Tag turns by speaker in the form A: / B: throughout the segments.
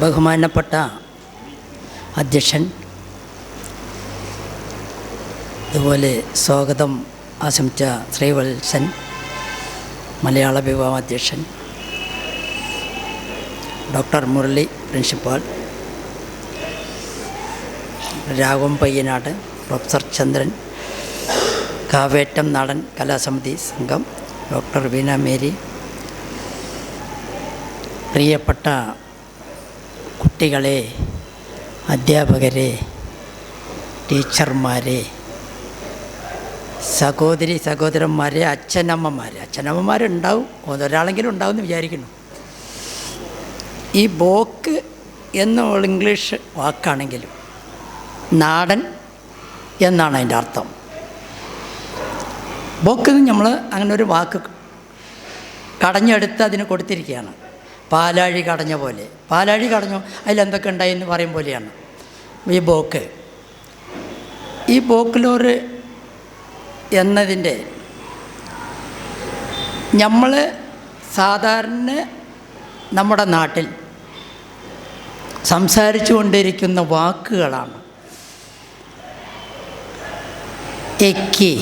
A: ബഹുമാനപ്പെട്ട അധ്യക്ഷൻ, അതുപോലെ സ്വാഗതം ആശംസിച്ച ശ്രീവത്സൻ, മലയാള വിഭാഗം അധ്യക്ഷൻ doctor Murali principal, Raghavan Payyanad, professor Chandran, Kavettam നാടൻ കലാസമിതി സംഘം, ഡോക്ടർ വീണ മേരി, പ്രിയപ്പെട്ട കുട്ടികളെ, അധ്യാപകരെ, ടീച്ചർമാരെ, സഹോദരന്മാരെ, അച്ഛനമ്മമാരുണ്ടാവും, ഒരാളെങ്കിലും ഉണ്ടാവും എന്ന് വിചാരിക്കുന്നു. ഈ ബോക്ക് എന്നുള്ള ഇംഗ്ലീഷ് വാക്കാണെങ്കിലും നാടൻ എന്നാണ് അതിൻ്റെ അർത്ഥം. ബോക്ക് നമ്മൾ അങ്ങനെ ഒരു വാക്ക് കടഞ്ഞെടുത്ത് അതിന് കൊടുത്തിരിക്കുകയാണ്. പാലാഴി കടഞ്ഞ പോലെ, പാലാഴി കടഞ്ഞു അതിലെന്തൊക്കെ ഉണ്ടായി എന്ന് പറയും പോലെയാണ് ഈ ബോക്ക്. ഈ ബോക്ക്ലോറ് എന്നതിൻ്റെ നമ്മൾ സാധാരണ നമ്മുടെ നാട്ടിൽ സംസാരിച്ചു കൊണ്ടിരിക്കുന്ന വാക്കുകളാണ്. എക്കി,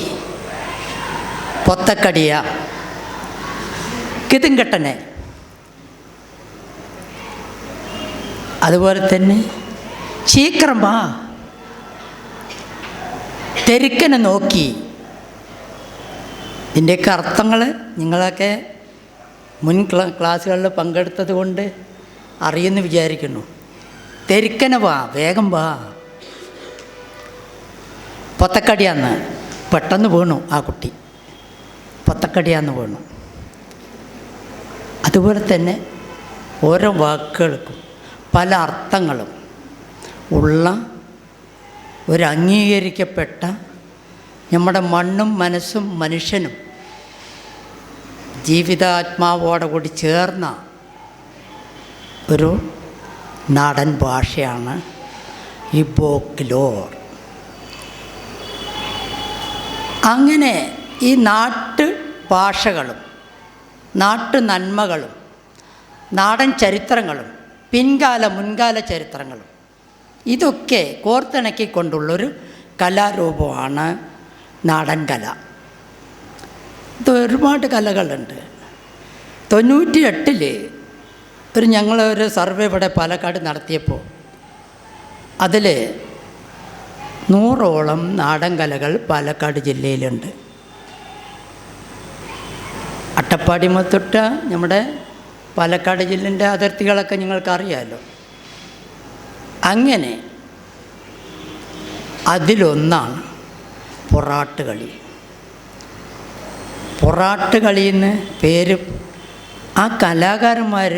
A: പൊത്തക്കടിയ, കിതുങ്കെട്ടനെ, അതുപോലെ തന്നെ ശീക്രം വാ, തെരുക്കനെ നോക്കി. ഇതിൻ്റെയൊക്കെ അർത്ഥങ്ങൾ നിങ്ങളൊക്കെ മുൻ ക്ലാസ്സുകളിൽ പങ്കെടുത്തത് കൊണ്ട് അറിയുമെന്ന് വിചാരിക്കുന്നു. തെരുക്കനെ വാ, വേഗം വാ. പൊത്തക്കടിയാന്ന് പെട്ടെന്ന് വീണു ആ കുട്ടി, പൊത്തക്കടിയാന്ന് വീണു. അതുപോലെ തന്നെ ഓരോ വാക്കുകൾക്കും പല അർത്ഥങ്ങളും ഉള്ള ഒരു അംഗീകരിക്കപ്പെട്ട നമ്മുടെ മണ്ണും മനസ്സും മനുഷ്യനും ജീവിതാത്മാവോടെ കൂടി ചേർന്ന ഒരു നാടൻ ഭാഷയാണ് ഈ ബോക്ക്ലോർ. അങ്ങനെ ഈ നാട്ടു ഭാഷകളും നാട്ടു നന്മകളും നാടൻ ചരിത്രങ്ങളും മുൻകാല ചരിത്രങ്ങളും ഇതൊക്കെ കോർത്തിണക്കിക്കൊണ്ടുള്ളൊരു കലാരൂപമാണ് നാടൻ കല. ഇത് ഒരുപാട് കലകളുണ്ട്. 98 ഞങ്ങളൊരു സർവേ ഇവിടെ പാലക്കാട് നടത്തിയപ്പോൾ അതിൽ 100ഓളം നാടൻ കലകൾ പാലക്കാട് ജില്ലയിലുണ്ട്. അട്ടപ്പാടി മുതൽ നമ്മുടെ പാലക്കാട് ജില്ലേൻ്റെ അതിർത്തികളൊക്കെ നിങ്ങൾക്കറിയാമല്ലോ. അങ്ങനെ അതിലൊന്നാണ് പൊറാട്ടുകളി. പൊറാട്ടുകളിന്ന് പേര് ആ കലാകാരന്മാർ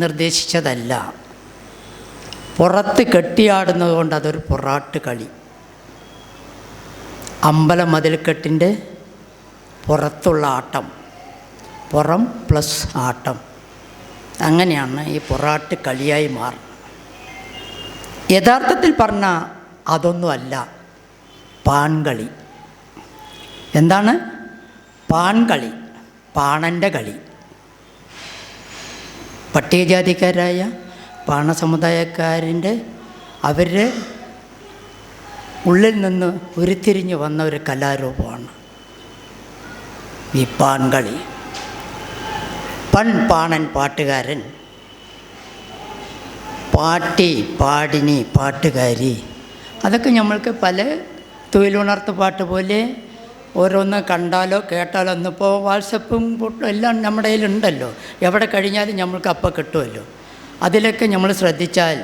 A: നിർദ്ദേശിച്ചതല്ല. പുറത്ത് കെട്ടിയാടുന്നത് കൊണ്ട് അതൊരു പൊറാട്ട് കളി. അമ്പലമതിൽക്കെട്ടിൻ്റെ പുറത്തുള്ള ആട്ടം, പുറം പ്ലസ് ആട്ടം, അങ്ങനെയാണ് ഈ പൊറാട്ട് കളിയായി മാറുന്നത്. യഥാർത്ഥത്തിൽ പറഞ്ഞാൽ അതൊന്നുമല്ല പാൺകളി. എന്താണ് പാൺകളി? പാണൻ്റെ കളി. പട്ടികജാതിക്കാരായ പാണ സമുദായക്കാരിൻ്റെ അവരുടെ ഉള്ളിൽ നിന്ന് ഉരുത്തിരിഞ്ഞ് വന്ന ഒരു കലാരൂപമാണ് ഈ പാൺകളി. പാണൻ പാട്ടുകാരൻ, പാട്ടി, പാടിനി, പാട്ടുകാരി, അതൊക്കെ നമ്മൾക്ക് പല തൊഴിലുണർത്ത് പാട്ട് പോലെ ഓരോന്ന് കണ്ടാലോ കേട്ടാലോ. ഒന്നിപ്പോൾ വാട്സപ്പും എല്ലാം നമ്മുടെ കയ്യിലുണ്ടല്ലോ, എവിടെ കഴിഞ്ഞാലും നമ്മൾക്ക് അപ്പം കിട്ടുമല്ലോ. അതിലൊക്കെ നമ്മൾ ശ്രദ്ധിച്ചാൽ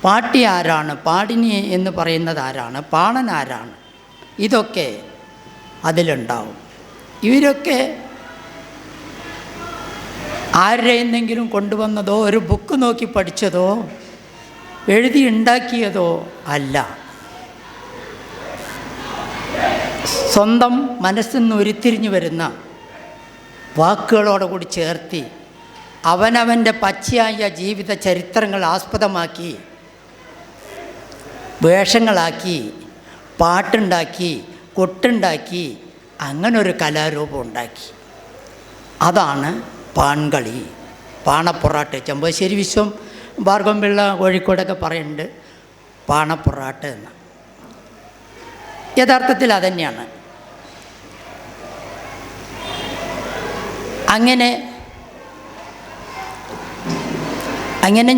A: പാട്ടി ആരാണ്, പാടിനി എന്ന് പറയുന്നത് ആരാണ്, പാണൻ ആരാണ്, ഇതൊക്കെ അതിലുണ്ടാവും. ഇവരൊക്കെ ആരുടെ എന്തെങ്കിലും കൊണ്ടുവന്നതോ ഒരു ബുക്ക് നോക്കി പഠിച്ചതോ എഴുതി ഉണ്ടാക്കിയതോ അല്ല. സ്വന്തം മനസ്സിൽ നിന്ന് ഉരുത്തിരിഞ്ഞു വരുന്ന വാക്കുകളോടുകൂടി ചേർത്തി അവനവൻ്റെ പച്ചയായ ജീവിത ചരിത്രങ്ങൾ ആസ്പദമാക്കി വേഷങ്ങളാക്കി പാട്ടുണ്ടാക്കി കൊട്ടുണ്ടാക്കി അങ്ങനൊരു കലാരൂപം ഉണ്ടാക്കി. അതാണ് പാൺകളി. പാണപ്പൊറാട്ട്. ചെമ്പശ്ശേരി വിശ്വം ഭാർഗവൻപിള്ള കോഴിക്കോടൊക്കെ പറയുന്നുണ്ട് പാണപ്പൊറാട്ട് എന്ന്. യഥാർത്ഥത്തിൽ അതുതന്നെയാണ്. അങ്ങനെ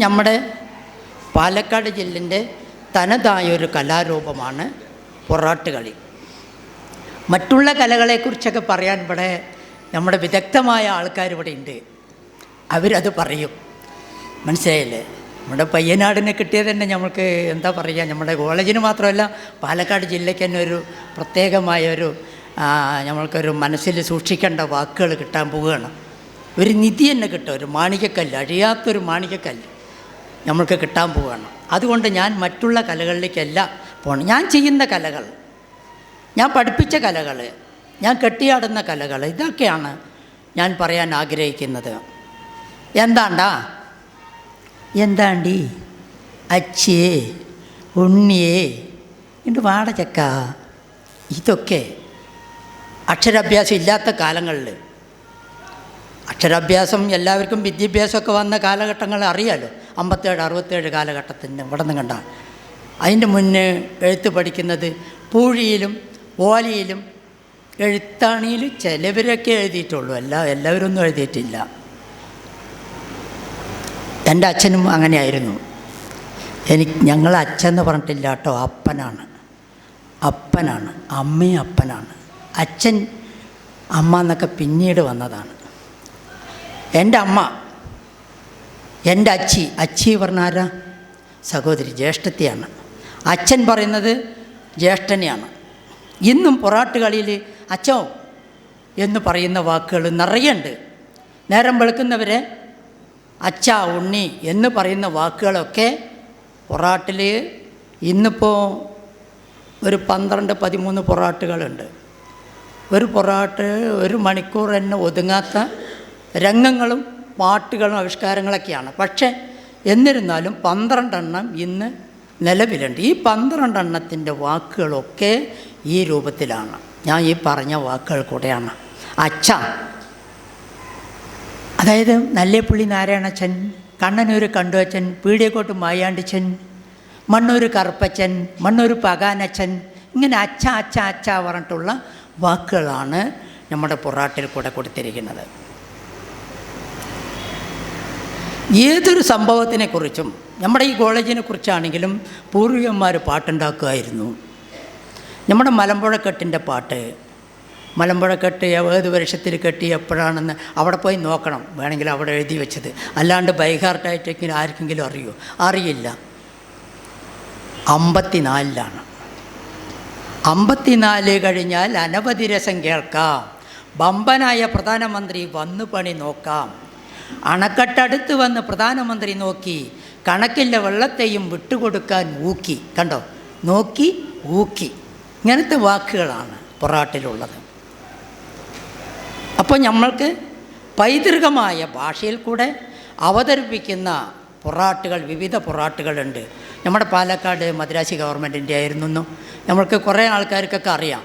A: നമ്മുടെ പാലക്കാട് ജില്ലേൻ്റെ തനതായൊരു കലാരൂപമാണ് പൊറാട്ട് കളി. മറ്റുള്ള കലകളെക്കുറിച്ചൊക്കെ പറയാൻ ഇവിടെ നമ്മുടെ വിദഗ്ധമായ ആൾക്കാർ ഇവിടെ ഉണ്ട്. അവരത് പറയും. മനസ്സിലായില്ലേ? നമ്മുടെ പയ്യനാടിനെ കിട്ടിയത് തന്നെ നമുക്ക് എന്താ പറയുക, നമ്മുടെ കോളേജിന് മാത്രമല്ല പാലക്കാട് ജില്ലയ്ക്ക് തന്നെ ഒരു പ്രത്യേകമായൊരു നമ്മൾക്കൊരു മനസ്സിൽ സൂക്ഷിക്കേണ്ട വാക്കുകൾ കിട്ടാൻ പോവുകയാണ്. ഒരു നിധി തന്നെ കിട്ടും, ഒരു മാണിക്യക്കല്ല്, അഴിയാത്തൊരു മാണിക്യക്കല്ല് നമ്മൾക്ക് കിട്ടാൻ പോവുകയാണ്. അതുകൊണ്ട് ഞാൻ മറ്റുള്ള കലകളിലേക്കല്ല പോകണം. ഞാൻ ചെയ്യുന്ന കലകൾ, ഞാൻ പഠിപ്പിച്ച കലകൾ, ഞാൻ കെട്ടിയാടുന്ന കലകൾ, ഇതൊക്കെയാണ് ഞാൻ പറയാൻ ആഗ്രഹിക്കുന്നത്. എന്താണ്ടി അച്ചിയേ ഉണ്ണിയേ എൻ്റെ വാടചക്ക, ഇതൊക്കെ അക്ഷരാഭ്യാസം ഇല്ലാത്ത കാലങ്ങളിൽ, അക്ഷരാഭ്യാസം എല്ലാവർക്കും വിദ്യാഭ്യാസമൊക്കെ വന്ന കാലഘട്ടങ്ങൾ അറിയാമല്ലോ. 57-67 കാലഘട്ടത്തിൻ്റെ ഇവിടെ നിന്ന് കണ്ടാണ്. അതിൻ്റെ മുന്നേ എഴുത്ത് പഠിക്കുന്നത് പൂഴിയിലും ഓലയിലും എഴുത്താണിയിലും ചിലവരൊക്കെ എഴുതിയിട്ടുള്ളൂ, എല്ലാവരും ഒന്നും എഴുതിയിട്ടില്ല. എൻ്റെ അച്ഛനും അങ്ങനെയായിരുന്നു. ഞങ്ങൾ അച്ഛൻ എന്ന് പറഞ്ഞിട്ടില്ല കേട്ടോ, അപ്പനാണ്, അമ്മയും അപ്പനാണ്. അച്ഛൻ അമ്മ എന്നൊക്കെ പിന്നീട് വന്നതാണ്. എൻ്റെ അമ്മ, എൻ്റെ അച്ചി പറഞ്ഞാരാ? സഹോദരി, ജ്യേഷ്ഠത്തിയാണ്. അച്ഛൻ പറയുന്നത് ജ്യേഷ്ഠനെയാണ്. ഇന്നും പൊറാട്ട് കളിയിൽ അച്ഛോ എന്ന് പറയുന്ന വാക്കുകൾ നിറയുണ്ട്. നേരം വെളുക്കുന്നവരെ അച്ഛ, ഉണ്ണി എന്ന് പറയുന്ന വാക്കുകളൊക്കെ പൊറാട്ടിൽ ഇന്നിപ്പോൾ ഒരു 12-13 പൊറാട്ടുകളുണ്ട്. ഒരു പൊറാട്ട് 1 മണിക്കൂർ തന്നെ ഒതുങ്ങാത്ത രംഗങ്ങളും പാട്ടുകളും ആവിഷ്കാരങ്ങളൊക്കെയാണ്. പക്ഷേ എന്നിരുന്നാലും 12 എണ്ണം ഇന്ന് നിലവിലുണ്ട്. ഈ 12 എണ്ണത്തിൻ്റെ വാക്കുകളൊക്കെ ഈ രൂപത്തിലാണ്. ഞാൻ ഈ പറഞ്ഞ വാക്കുകൾ കൂടെയാണ്. അച്ഛ, അതായത് നല്ലേപ്പുള്ളി നാരായണച്ചൻ, കണ്ണനൂർ കണ്ടുവച്ചൻ, പീടിയക്കോട്ട് മായാണ്ടിച്ചൻ, മണ്ണൂർ കറുപ്പച്ചൻ, മണ്ണൂർ പകാനച്ചൻ, ഇങ്ങനെ അച്ഛ പറഞ്ഞിട്ടുള്ള വാക്കുകളാണ് നമ്മുടെ പൊറാട്ടിൽ കൂടെ കൊടുത്തിരിക്കുന്നത്. ഏതൊരു സംഭവത്തിനെക്കുറിച്ചും, നമ്മുടെ ഈ കോളേജിനെ കുറിച്ചാണെങ്കിലും പൂർവികന്മാർ പാട്ടുണ്ടാക്കുമായിരുന്നു. നമ്മുടെ മലമ്പുഴക്കെട്ടിൻ്റെ പാട്ട്, മലമ്പുഴക്കെട്ട് ഏത് വർഷത്തിൽ കെട്ടി എപ്പോഴാണെന്ന് അവിടെ പോയി നോക്കണം, വേണമെങ്കിൽ അവിടെ എഴുതി വെച്ചത്. അല്ലാണ്ട് ബൈഹാർട്ടായിട്ടെങ്കിലും ആർക്കെങ്കിലും അറിയില്ല. 54 54 കഴിഞ്ഞാൽ അനവധി രസം കേൾക്കാം, ബമ്പനായ പ്രധാനമന്ത്രി വന്നു പണി നോക്കാം, അണക്കെട്ടടുത്ത് വന്ന് പ്രധാനമന്ത്രി നോക്കി, കണക്കില്ല വെള്ളത്തെയും വിട്ടുകൊടുക്കാൻ ഊക്കി. കണ്ടോ, നോക്കി ഊക്കി, ഇങ്ങനത്തെ വാക്കുകളാണ് പൊറാട്ടിലുള്ളത്. അപ്പോൾ നമ്മൾക്ക് പൈതൃകമായ ഭാഷയിൽ കൂടെ അവതരിപ്പിക്കുന്ന പൊറാട്ടുകൾ, വിവിധ പൊറാട്ടുകളുണ്ട്. നമ്മുടെ പാലക്കാട് മദ്രാസി ഗവൺമെൻറ്റിൻ്റെ ആയിരുന്നു, നമ്മൾക്ക് കുറേ ആൾക്കാർക്കൊക്കെ അറിയാം.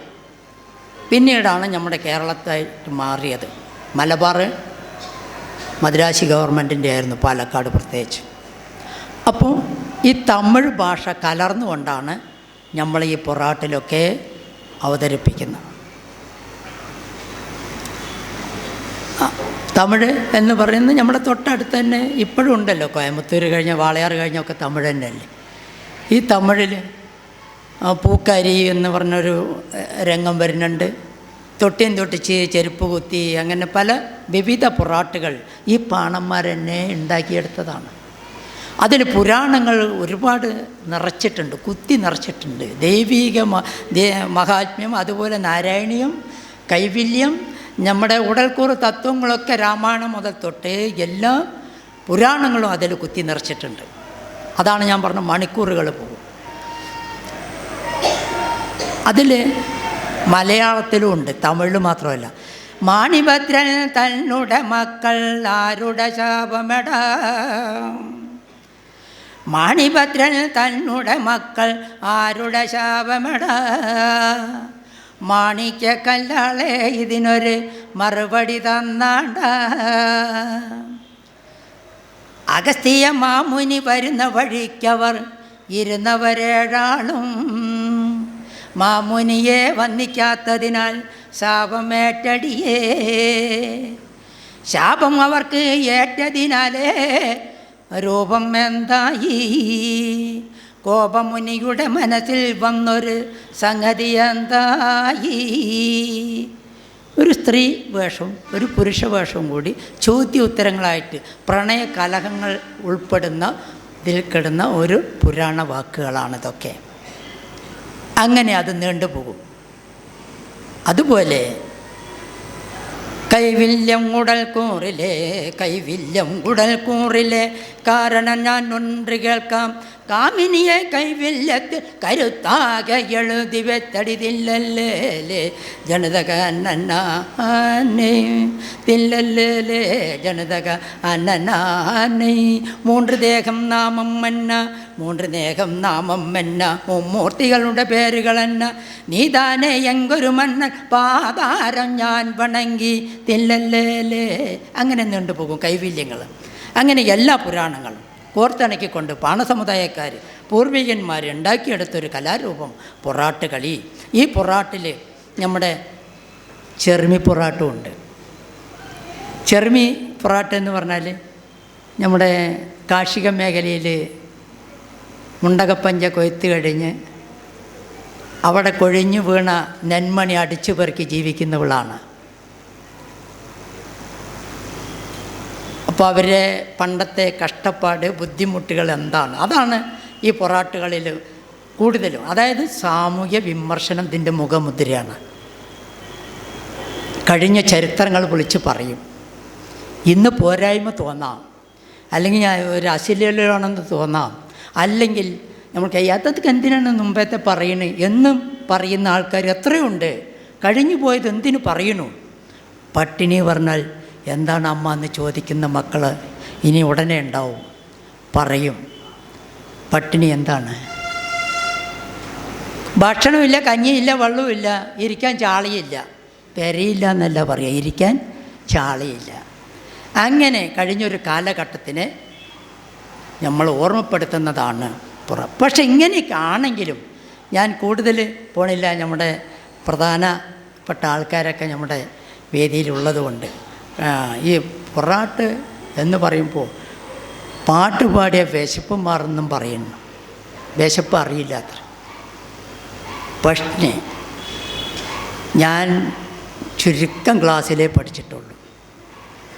A: പിന്നീടാണ് നമ്മുടെ കേരളത്തായിട്ട് മാറിയത്. മലബാർ മദ്രാസി ഗവൺമെൻറ്റിൻ്റെ ആയിരുന്നു, പാലക്കാട് പ്രത്യേകിച്ച്. അപ്പോൾ ഈ തമിഴ് ഭാഷ കലർന്നുകൊണ്ടാണ് നമ്മൾ ഈ പൊറാട്ടിലൊക്കെ അവതരിപ്പിക്കുന്നത്. തമിഴ് എന്ന് പറയുന്നത് നമ്മുടെ തൊട്ടടുത്ത് തന്നെ ഇപ്പോഴും ഉണ്ടല്ലോ. കോയമ്പത്തൂർ കഴിഞ്ഞ വാളയാർ കഴിഞ്ഞൊക്കെ തമിഴ് തന്നെയല്ലേ. ഈ തമിഴിൽ പൂക്കാരി എന്ന് പറഞ്ഞൊരു രംഗം വരുന്നുണ്ട്. തൊട്ടിയും തൊട്ടിച്ച്, ചെരുപ്പ് കുത്തി, അങ്ങനെ പല വിവിധ പൊറാട്ടുകൾ ഈ പാണന്മാർ തന്നെ ഉണ്ടാക്കിയെടുത്തതാണ്. അതിൽ പുരാണങ്ങൾ ഒരുപാട് നിറച്ചിട്ടുണ്ട്, കുത്തി നിറച്ചിട്ടുണ്ട്. ദൈവീക മഹാത്മ്യം, അതുപോലെ നാരായണീയം, കൈവല്യം, നമ്മുടെ ഉടൽക്കൂറ് തത്വങ്ങളൊക്കെ രാമായണം മുതൽ തൊട്ട് എല്ലാ പുരാണങ്ങളും അതിൽ കുത്തി നിറച്ചിട്ടുണ്ട്. അതാണ് ഞാൻ പറഞ്ഞ മണിക്കൂറുകൾ പോകും. അതിൽ മലയാളത്തിലും ഉണ്ട്, തമിഴിൽ മാത്രമല്ല. മാണിഭദ്രൻ തന്നുടെ മക്കൾ ആരുടെ ശാപമെട, മാണിഭദ്രൻ തന്നുടെ മക്കൾ ആരുടെ ശാപമെട, മാണിക്യക്കല്ലാളെ ഇതിനൊരു മറുപടി തന്നാണ്ട. അഗസ്ത്യ മാമുനി വരുന്ന വഴിക്കവർ ഇരുന്നവരേഴാളും മാമുനിയെ വന്ദിക്കാത്തതിനാൽ ശാപമേറ്റടിയേ. ശാപം അവർക്ക് ഏറ്റതിനാലേ രൂപം എന്തായി? കോപമുനിയുടെ മനസ്സിൽ വന്നൊരു സംഗതി എന്തായി? ഒരു സ്ത്രീ വേഷവും ഒരു പുരുഷ വേഷവും കൂടി ചോദ്യോത്തരങ്ങളായിട്ട് പ്രണയ കലഹങ്ങൾ ഉൾപ്പെടുന്ന ഇതിൽ കിടന്ന ഒരു പുരാണ വാക്കുകളാണിതൊക്കെ. അങ്ങനെ അത് നീണ്ടുപോകും. അതുപോലെ കൈവില്യം കുടൽക്കൂറിലെ കാരണം ഞാൻ ഒன்று കേൾക്കാം. കാമിനിയെ കൈവില്യത്തിൽ കരുത്താകെ എഴുതി വെത്തടിതില്ലല്ലേ ജനതക അന്നനാനേ തില്ലല്ലേ ജനതക അന്നനാനേ. മൂன்று ദേഹം നാമം മന്ന മുമ്മൂർത്തികളുടെ പേരുകളെന്ന നീതാനെ എങ്കൊരു മന്നൻ പാതാരം ഞാൻ വണങ്ങി തില്ലല്ലേ. അങ്ങനെ നീണ്ടുപോകും കൈവില്യങ്ങൾ. അങ്ങനെ എല്ലാ പുരാണങ്ങളും കോർത്തിണക്കിക്കൊണ്ട് പാണസമുദായക്കാർ പൂർവികന്മാർ ഉണ്ടാക്കിയെടുത്തൊരു കലാരൂപം പൊറാട്ട് കളി. ഈ പൊറാട്ടിൽ നമ്മുടെ ചെറുമി പൊറാട്ടുമുണ്ട്. ചെറുമി പൊറാട്ട് എന്ന് പറഞ്ഞാൽ നമ്മുടെ കാർഷിക മേഖലയിൽ മുണ്ടകപ്പഞ്ച കൊയ്ത്ത് കഴിഞ്ഞ് അവിടെ കൊഴിഞ്ഞു വീണ നെന്മണി അടിച്ചു പെറുക്കി ജീവിക്കുന്നവളാണ്. അപ്പോൾ അവരെ പണ്ടത്തെ കഷ്ടപ്പാട് ബുദ്ധിമുട്ടുകൾ എന്താണ്, അതാണ് ഈ പൊറാട്ടുകളിൽ കൂടുതലും. അതായത് സാമൂഹ്യ വിമർശനം ഇതിൻ്റെ മുഖമുദ്രയാണ്. കഴിഞ്ഞ ചരിത്രങ്ങൾ വിളിച്ച് പറയും. ഇന്ന് പോരായ്മ തോന്നാം, അല്ലെങ്കിൽ ഞാൻ ഒരു അശ്ലീലമാണെന്ന് തോന്നാം, അല്ലെങ്കിൽ നമ്മൾ കഴിയാത്തതൊക്കെ എന്തിനാണ് മുമ്പത്തെ പറയണേ എന്നും പറയുന്ന ആൾക്കാർ എത്രയുണ്ട്. കഴിഞ്ഞു പോയത് എന്തിനു പറയണു? പട്ടിണി പറഞ്ഞാൽ എന്താണ് അമ്മ എന്ന് ചോദിക്കുന്ന മക്കൾ ഇനി ഉടനെ ഉണ്ടാവും. പറയും പട്ടിണി എന്താണ്. ഭക്ഷണമില്ല, കഞ്ഞിയില്ല, വെള്ളമില്ല, ഇരിക്കാൻ ചാളിയില്ല. പെരയില്ല എന്നല്ല പറയുക, ഇരിക്കാൻ ചാളിയില്ല. അങ്ങനെ കഴിഞ്ഞൊരു കാലഘട്ടത്തിനെ നമ്മൾ ഓർമ്മപ്പെടുത്തുന്നതാണ് പുറം. പക്ഷെ ഇങ്ങനെയൊക്കെ ആണെങ്കിലും ഞാൻ കൂടുതൽ പോണില്ല. നമ്മുടെ പ്രധാനപ്പെട്ട ആൾക്കാരൊക്കെ നമ്മുടെ വേദിയിലുള്ളത് കൊണ്ട് ഈ പൊറാട്ട് എന്ന് പറയുമ്പോൾ പാട്ട് പാടിയ വിശപ്പ് മാറുന്നും പറയുന്നു. വിശപ്പ് അറിയില്ല അത്ര. പക്ഷേ ഞാൻ ചുരുക്കം ക്ലാസ്സിലേ പഠിച്ചിട്ടുള്ളൂ.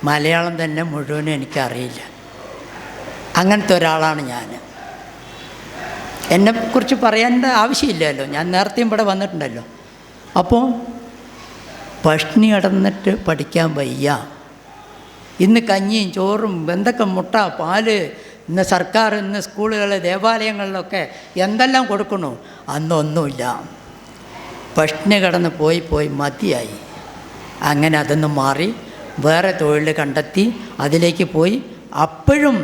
A: മലയാളം തന്നെ മുഴുവനും എനിക്കറിയില്ല. അങ്ങനത്തെ ഒരാളാണ് ഞാൻ. എന്നെക്കുറിച്ച് പറയേണ്ട ആവശ്യമില്ലല്ലോ, ഞാൻ നേരത്തെയും ഇവിടെ വന്നിട്ടുണ്ടല്ലോ. അപ്പോൾ പഷ്ണി കിടന്നിട്ട് പഠിക്കാൻ വയ്യ. ഇന്ന് കഞ്ഞിയും ചോറും എന്തൊക്കെ മുട്ട പാല് ഇന്ന് സർക്കാർ ഇന്ന് സ്കൂളുകൾ ദേവാലയങ്ങളിലൊക്കെ എന്തെല്ലാം കൊടുക്കണു, അന്നൊന്നുമില്ല. പഷ്ണി കിടന്ന് പോയി മതിയായി. അങ്ങനെ അതൊന്ന് മാറി വേറെ തൊഴിൽ കണ്ടെത്തി അതിലേക്ക് പോയി. അപ്പോഴും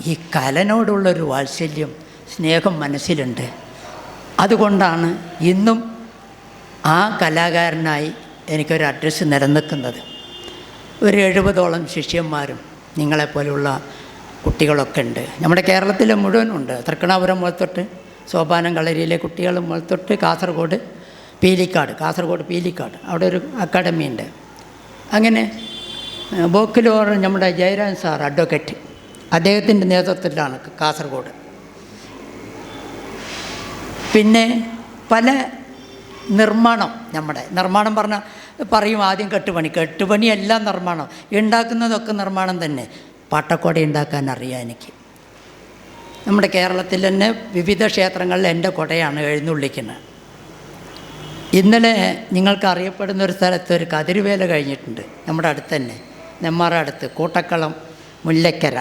A: ഈ കലനോടുള്ളൊരു വാത്സല്യം സ്നേഹം മനസ്സിലുണ്ട്. അതുകൊണ്ടാണ് ഇന്നും ആ കലാകാരനായി എനിക്കൊരു അഡ്രസ്സ് നിലനിൽക്കുന്നത്. ഒരു 70ഓളം ശിഷ്യന്മാരും നിങ്ങളെപ്പോലുള്ള കുട്ടികളൊക്കെ ഉണ്ട്. നമ്മുടെ കേരളത്തിൽ മുഴുവനുണ്ട്. തൃക്കണാപുരം മുതൽ തൊട്ട് സോപാനം കളരിയിലെ കുട്ടികൾ മുതൽ തൊട്ട് കാസർഗോഡ് പീലിക്കാട് അവിടെ ഒരു അക്കാഡമി ഉണ്ട്. അങ്ങനെ ബോക്കിലോർ നമ്മുടെ ജയരാജൻ സാർ അഡ്വക്കേറ്റ്, അദ്ദേഹത്തിൻ്റെ നേതൃത്വത്തിലാണ് കാസർഗോഡ്. പിന്നെ പല നിർമ്മാണം പറഞ്ഞാൽ പറയും ആദ്യം കെട്ടുപണി എല്ലാം നിർമ്മാണം, ഉണ്ടാക്കുന്നതൊക്കെ നിർമ്മാണം തന്നെ. പാട്ടക്കോട ഉണ്ടാക്കാൻ അറിയാം എനിക്ക്. നമ്മുടെ കേരളത്തിൽ തന്നെ വിവിധ ക്ഷേത്രങ്ങളിൽ എൻ്റെ കുടയാണ് എഴുന്നള്ളിക്കുന്നത്. ഇന്നലെ നിങ്ങൾക്ക് അറിയപ്പെടുന്ന ഒരു സ്ഥലത്ത് ഒരു കതിരുവേല കഴിഞ്ഞിട്ടുണ്ട്. നമ്മുടെ അടുത്ത് തന്നെ, നെമ്മാറ അടുത്ത് കൂട്ടക്കളം മുല്ലക്കര.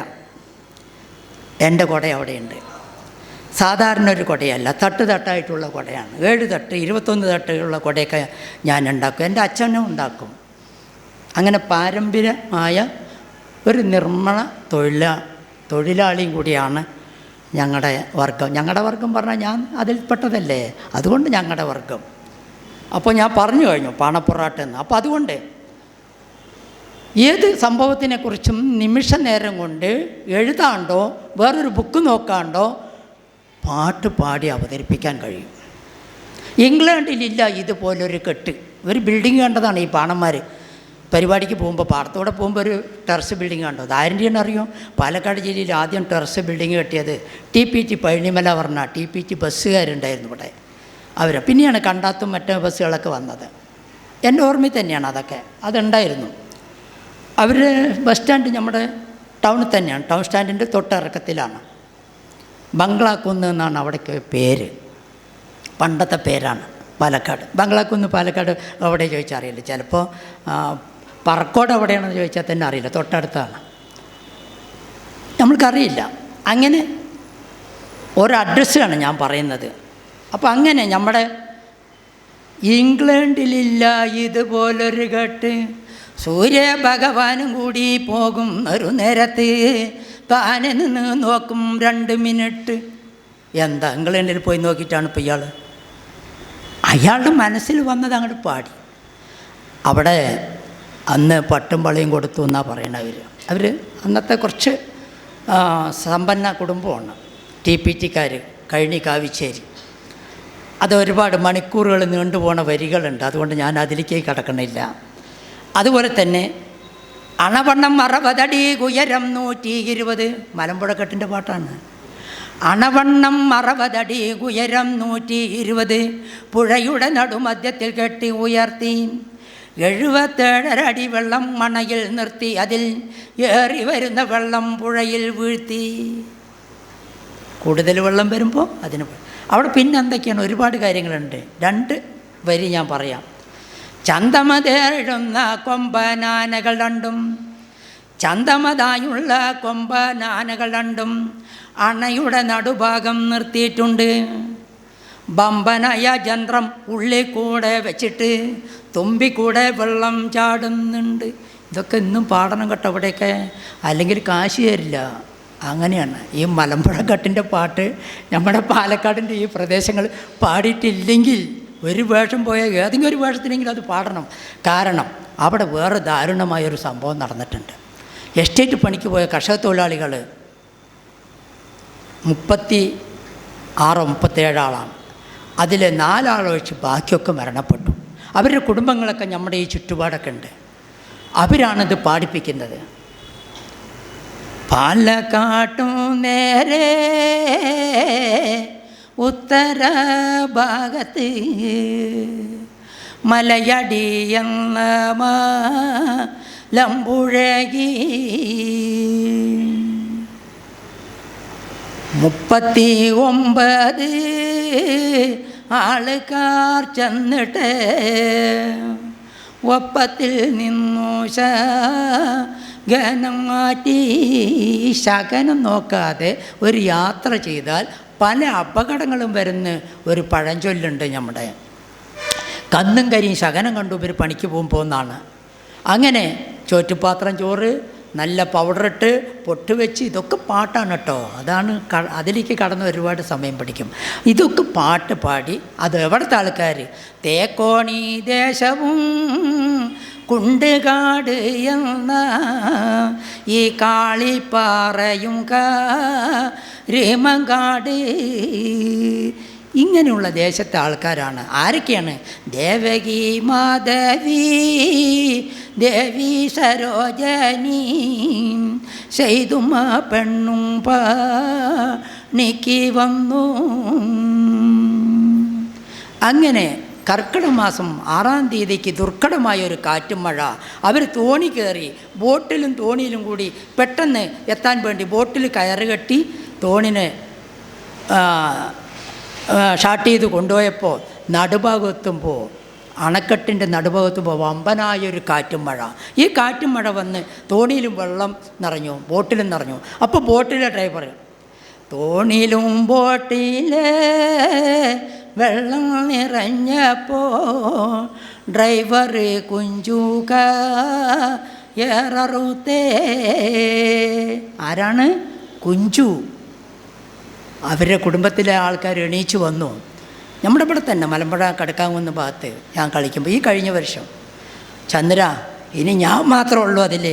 A: എൻ്റെ കുട അവിടെയുണ്ട്. സാധാരണ ഒരു കുടയല്ല, തട്ടായിട്ടുള്ള കുടയാണ്. 7 തട്ട് 21 തട്ടുള്ള കുടയൊക്കെ ഞാൻ ഉണ്ടാക്കും. എൻ്റെ അച്ഛനും ഉണ്ടാക്കും. അങ്ങനെ പാരമ്പര്യമായ ഒരു നിർമ്മാണ തൊഴിലാളിയും കൂടിയാണ് ഞങ്ങളുടെ വർഗം. ഞങ്ങളുടെ വർഗം പറഞ്ഞാൽ ഞാൻ അതിൽപ്പെട്ടതല്ലേ, അതുകൊണ്ട് ഞങ്ങളുടെ വർഗം. അപ്പോൾ ഞാൻ പറഞ്ഞു കഴിഞ്ഞു പാണപ്പൊറാട്ടെന്ന്. അപ്പോൾ അതുകൊണ്ട് ഏത് സംഭവത്തിനെക്കുറിച്ചും നിമിഷ നേരം കൊണ്ട് എഴുതാണ്ടോ വേറൊരു ബുക്ക് നോക്കാണ്ടോ പാട്ട് പാടി അവതരിപ്പിക്കാൻ കഴിയും. ഇംഗ്ലണ്ടിലില്ല ഇതുപോലൊരു കെട്ട്. ഒരു ബിൽഡിങ് കണ്ടതാണ് ഈ പാണന്മാർ പരിപാടിക്ക് പോകുമ്പോൾ, പാടത്തോടെ പോകുമ്പോൾ ഒരു ടെറസ് ബിൽഡിങ് കണ്ടോ. അത് ആരിൻ്റെയാണ് അറിയോ? പാലക്കാട് ജില്ലയിൽ ആദ്യം ടെറസ് ബിൽഡിങ് കെട്ടിയത് TPT പഴനിമല പറഞ്ഞ TPT ബസ്സുകാരുണ്ടായിരുന്നു ഇവിടെ. അവർ പിന്നെയാണ് കണ്ടാത്തും മറ്റേ ബസ്സുകളൊക്കെ വന്നത്. എൻ്റെ ഓർമ്മയിൽ തന്നെയാണ് അതൊക്കെ, അതുണ്ടായിരുന്നു. അവർ ബസ് സ്റ്റാൻഡ് നമ്മുടെ ടൗണിൽ തന്നെയാണ്, ടൗൺ സ്റ്റാൻഡിൻ്റെ തൊട്ടിറക്കത്തിലാണ്. ബംഗ്ലാക്കുന്ന് എന്നാണ് അവിടേക്ക് പേര്, പണ്ടത്തെ പേരാണ് പാലക്കാട്. ബംഗ്ലാക്കുന്ന് പാലക്കാട് അവിടെ ചോദിച്ചാൽ അറിയില്ല, ചിലപ്പോൾ പറക്കോട് എവിടെയാണെന്ന് ചോദിച്ചാൽ തന്നെ അറിയില്ല, തൊട്ടടുത്താണ്, നമ്മൾക്കറിയില്ല. അങ്ങനെ ഒരു അഡ്രസ്സാണ് ഞാൻ പറയുന്നത്. അപ്പോൾ അങ്ങനെ നമ്മുടെ ഇംഗ്ലണ്ടിലില്ല ഇതുപോലൊരു കെട്ട്, സൂര്യഭഗവാനും കൂടി പോകും ഒരു നേരത്ത്, താനെ നിന്ന് നോക്കും 2 മിനിറ്റ്. എന്താ ഇംഗ്ലണ്ടിൽ പോയി നോക്കിയിട്ടാണ് ഇപ്പോൾ അയാളുടെ മനസ്സിൽ വന്നത് അങ്ങോട്ട് പാടി. അവിടെ അന്ന് പട്ടും പളയും കൊടുത്തു എന്നാണ് പറയണത്. അവർ അന്നത്തെ കുറച്ച് സമ്പന്ന കുടുംബമാണ് TPTക്കാർ, കഴിഞ്ഞി കാവിശ്ശേരി. അത് ഒരുപാട് മണിക്കൂറുകൾ നീണ്ടുപോണ വരികളുണ്ട്, അതുകൊണ്ട് ഞാൻ അതിലേക്ക് കടക്കണില്ല. അതുപോലെ തന്നെ അണവണ്ണം 60 അടി ഉയരം 120, മലമ്പുഴക്കെട്ടിൻ്റെ പാട്ടാണ്. അണവണ്ണം 60 അടി ഉയരം 120, പുഴയുടെ നടുമധ്യത്തിൽ കെട്ടി ഉയർത്തി, 77 അടി വെള്ളം മണയിൽ നിർത്തി, അതിൽ ഏറി വരുന്ന വെള്ളം പുഴയിൽ വീഴ്ത്തി. കൂടുതൽ വെള്ളം വരുമ്പോൾ അതിന് അവിടെ പിന്നെ എന്തൊക്കെയാണ്, ഒരുപാട് കാര്യങ്ങളുണ്ട്. 2 വരി ഞാൻ പറയാം. ചന്തമതേഴുന്ന കൊമ്പനാനകൾ രണ്ടും, ചന്തമതായുള്ള കൊമ്പനാനകൾ രണ്ടും അണയുടെ നടുഭാഗം നിർത്തിയിട്ടുണ്ട്. ബമ്പനായ ജന്ത്രം ഉള്ളിൽ കൂടെ വെച്ചിട്ട് തുമ്പിക്കൂടെ വെള്ളം ചാടുന്നുണ്ട്. ഇതൊക്കെ ഇന്നും പാടണം കേട്ടോ അവിടെയൊക്കെ, അല്ലെങ്കിൽ കാശ് തരില്ല. അങ്ങനെയാണ് ഈ മലമ്പുഴക്കെട്ടിൻ്റെ പാട്ട് നമ്മുടെ പാലക്കാടിൻ്റെ ഈ പ്രദേശങ്ങൾ പാടിയിട്ടില്ലെങ്കിൽ, ഒരു വേഷം പോയാൽ ഏതെങ്കിലും ഒരു വേഷത്തിനെങ്കിലും അത് പാടണം. കാരണം അവിടെ വേറെ ദാരുണമായൊരു സംഭവം നടന്നിട്ടുണ്ട്. എസ്റ്റേറ്റ് പണിക്ക് പോയ കർഷക തൊഴിലാളികൾ 36-37 ആളാണ്. അതിൽ 4 ആളൊഴിച്ച് ബാക്കിയൊക്കെ മരണപ്പെട്ടു. അവരുടെ കുടുംബങ്ങളൊക്കെ നമ്മുടെ ഈ ചുറ്റുപാടൊക്കെ ഉണ്ട്. അവരാണിത് പാടിപ്പിക്കുന്നത്. പാലക്കാട്ടു നേരെ ഉത്തര ഭാഗത്ത് മലയടി എന്ന ലമ്പുഴകി 39 ആൾക്കാർ ചെന്നിട്ട് ഒപ്പത്തിൽ നിന്നു ശകനം മാറ്റി. ശകനം നോക്കാതെ ഒരു യാത്ര ചെയ്താൽ പല അപകടങ്ങളും വരുന്ന ഒരു പഴഞ്ചൊല്ലുണ്ട് നമ്മുടെ. കന്നും കരിയും ശകനം കണ്ടു ഇവർ പണിക്ക് പോകുമ്പോൾ എന്നാണ്. അങ്ങനെ ചോറ്റുപാത്രം ചോറ്, നല്ല പൗഡറിട്ട് പൊട്ട് വെച്ച്, ഇതൊക്കെ പാട്ടാണ് കേട്ടോ. അതാണ് അതിലേക്ക് കടന്ന് ഒരുപാട് സമയം പിടിക്കും. ഇതൊക്കെ പാട്ട് പാടി. അത് എവിടുത്തെ ആൾക്കാർ? തേക്കോണി ദേശവും കുണ്ടുകാട് എന്ന ഈ കാളിപ്പാറയും രമങ്കാട്, ഇങ്ങനെയുള്ള ദേശത്തെ ആൾക്കാരാണ്. ആരൊക്കെയാണ്? ദേവകി, മാധവി, ദേവി സരോജനി, ചെയ്തുമ്മ പെണ്ണും പണിക്ക് വന്നു. അങ്ങനെ കർക്കിടക മാസം 6-ാം തീയതിക്ക് ദുർഘടമായൊരു കാറ്റും മഴ. അവർ തോണി കയറി, ബോട്ടിലും തോണിയിലും കൂടി പെട്ടെന്ന് എത്താൻ വേണ്ടി ബോട്ടിൽ കയറ് കെട്ടി തോണിനെ ഷാർട്ട് ചെയ്ത് കൊണ്ടുപോയപ്പോൾ നടുഭാഗത്തുമ്പോൾ, അണക്കെട്ടിൻ്റെ നടുഭാഗത്തുമ്പോൾ വമ്പനായൊരു കാറ്റും മഴ. ഈ കാറ്റും മഴ വന്ന് തോണിയിലും വെള്ളം നിറഞ്ഞു, ബോട്ടിലും നിറഞ്ഞു. അപ്പോൾ ബോട്ടിലെ ഡ്രൈവർ, തോണിയിലും ബോട്ടിലെ വെള്ളം നിറഞ്ഞപ്പോൾ ഡ്രൈവർ കുഞ്ചുക ഏററുത്തേ. ആരാണ്? കുഞ്ചു. അവരുടെ കുടുംബത്തിലെ ആൾക്കാർ എണീച്ചു വന്നു. നമ്മുടെ ഇവിടെ തന്നെ മലമ്പുഴ കടക്കാവുന്ന ഭാഗത്ത് ഞാൻ കളിക്കുമ്പോൾ ഈ കഴിഞ്ഞ വർഷം, ചന്ദ്ര ഇനി ഞാൻ മാത്രമേ ഉള്ളൂ അതിൽ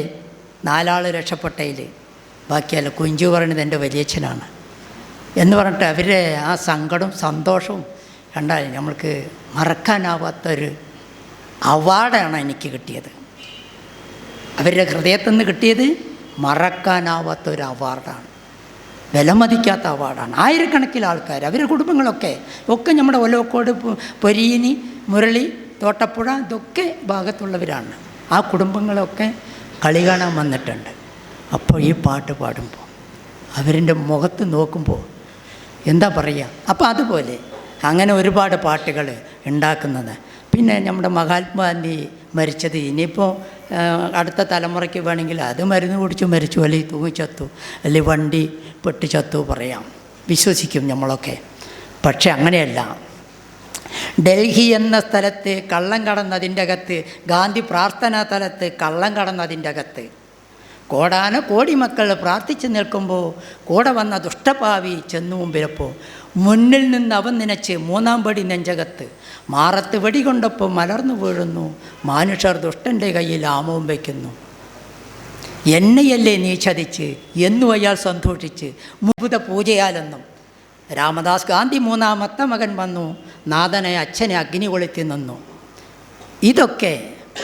A: 4 ആൾ രക്ഷപ്പെട്ടതിൽ. ബാക്കിയല്ല. കുഞ്ചു പറയുന്നത് എൻ്റെ വലിയച്ഛനാണ് എന്ന് പറഞ്ഞിട്ട് അവരെ ആ സങ്കടവും സന്തോഷവും കണ്ടാൽ നമ്മൾക്ക് മറക്കാനാവാത്തൊരു അവാർഡാണ് എനിക്ക് കിട്ടിയത്. അവരുടെ ഹൃദയത്തിൽ നിന്ന് കിട്ടിയത് മറക്കാനാവാത്തൊരു അവാർഡാണ്, വിലമതിക്കാത്ത അവാർഡാണ്. ആയിരക്കണക്കിന് ആൾക്കാർ, അവരുടെ കുടുംബങ്ങളൊക്കെ നമ്മുടെ ഒലവക്കോട്, പൊരീനി, മുരളി, തോട്ടപ്പുഴ ഇതൊക്കെ ഭാഗത്തുള്ളവരാണ്. ആ കുടുംബങ്ങളൊക്കെ കളി കാണാൻ വന്നിട്ടുണ്ട്. അപ്പോൾ ഈ പാട്ട് പാടുമ്പോൾ അവരുടെ മുഖത്ത് നോക്കുമ്പോൾ എന്താ പറയുക. അപ്പോൾ അതുപോലെ അങ്ങനെ ഒരുപാട് പാട്ടുകൾ ഉണ്ടാക്കുന്നത്. പിന്നെ നമ്മുടെ മഹാത്മാഗാന്ധി മരിച്ചത് ഇനിയിപ്പോൾ അടുത്ത തലമുറയ്ക്ക് വേണമെങ്കിൽ അത് മരുന്ന് കുടിച്ച് മരിച്ചു, അല്ലെങ്കിൽ തൂങ്ങിച്ചത്തു, അല്ലെങ്കിൽ വണ്ടി പെട്ട് ചത്തു പറയാം, വിശ്വസിക്കും നമ്മളൊക്കെ. പക്ഷെ അങ്ങനെയല്ല. ഡൽഹി എന്ന സ്ഥലത്ത് കള്ളം കടന്നതിൻ്റെ അകത്ത്, ഗാന്ധി പ്രാർത്ഥനാ സ്ഥലത്ത് കള്ളം കടന്നതിൻ്റെ അകത്ത് കോടാനകോടി മക്കൾ പ്രാർത്ഥിച്ച് നിൽക്കുമ്പോൾ കൂടെ വന്ന ദുഷ്ടപാവി ചെന്നു മുമ്പിലപ്പോൾ മുന്നിൽ നിന്ന് അവൻ നനച്ച് 3-ാം പടി നെഞ്ചകത്ത് മാറത്ത് വെടികൊണ്ടപ്പോൾ മലർന്നു വീഴുന്നു. മനുഷ്യർ ദുഷ്ടൻ്റെ കയ്യിൽ ആമവും വയ്ക്കുന്നു. എന്നെയല്ലേ നീ ചതിച്ച് എന്നും അയാൾ സന്തോഷിച്ച് മുബുധ പൂജയാലെന്നും. രാമദാസ് ഗാന്ധി 3-ാമത്തെ മകൻ വന്നു, നാഥനെ അച്ഛനെ അഗ്നി കൊളുത്തി നിന്നു. ഇതൊക്കെ